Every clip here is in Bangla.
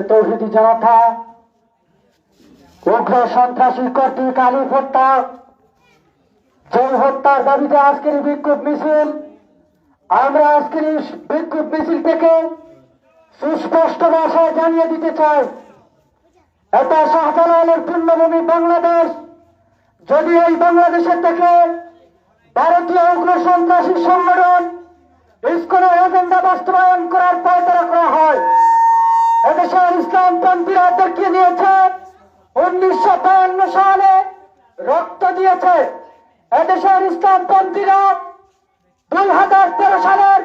তৌহিদি জনতা উগ্র সন্ত্রাসী কর্তৃক আলী হত্যা যে হত্যার দাবিতে আজকের বিক্ষোভ মিছিল। আমরা আজকের বিক্ষোভ মিছিল থেকে সুস্পষ্ট ভাষায় জানিয়ে দিতে চাই, এটা শাহজালালের পূর্ণভূমি বাংলাদেশ। যদি এই বাংলাদেশের থেকে ভারতীয় উগ্র সন্ত্রাসী সংগঠন ইসকনের এজেন্ডা বাস্তবায়ন করার পায়তারা করা হয়, এদেশের ইসলামপন্থীরা দেখিয়ে দিয়েছে 1952 সালে রক্ত দিয়েছে। এদেশের ইসলামপন্থীরা 2013 সালের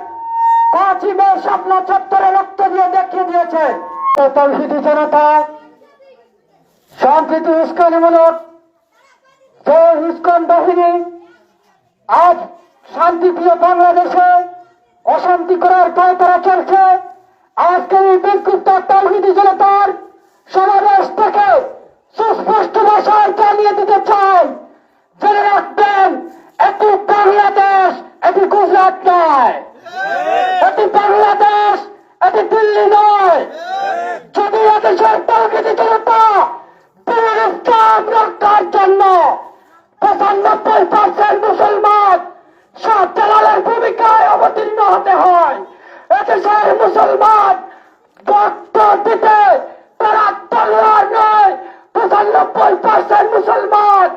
5ই মে শাপলা চত্বরে রক্ত দিয়ে দেখিয়ে দিয়েছে। তৌহিদি জনতা সম্প্রীতি উস্কানিমূলক যে ইসকন বাহিনী আজ শান্তিপ্রিয় বাংলাদেশে অশান্তি করার পায়তারা চলছে, আজকে এই বিক্ষুব্ধ তৌহিদি জনতার সমাবেশ থেকে সুস্পষ্ট ভাষায় জানিয়ে দিতে চাই, জেনে রাখবেন এটি বাংলাদেশ, এটি গুজরাট নয়, এটি বাংলাদেশ, এটি দিল্লি নয়। যদি এদেশের তৌহিদি জনতা দিনের ইসলাম রক্ষার জন্য 95% মুসলমান শাহজালালের ভূমিকায় অবতীর্ণ হতে হয়, এদেশের মুসলমান রক্ত দিতে তারা তলোয়ার নয়। 95% মুসলমান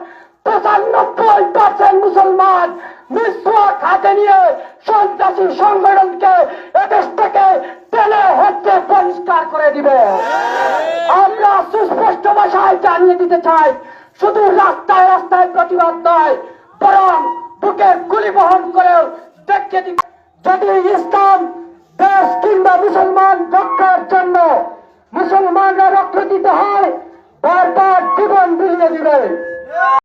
95% মুসলমান মিসওয়াক হাতে নিয়ে সন্ত্রাসী সংগঠনকে এদেশ থেকে টেনে হচ্ছে পরিষ্কার করে দিবে। আমরা সুস্পষ্ট ভাষায় জানিয়ে দিতে চাই, শুধু রাস্তায় রাস্তায় প্রতিবাদ নয়, বরং বুকে গুলি বহন করেও দেখিয়ে দিতে। যদি ইসলাম দেশ কিংবা মুসলমান রক্ষার জন্য মুসলমানরা রক্ত দিতে হয়,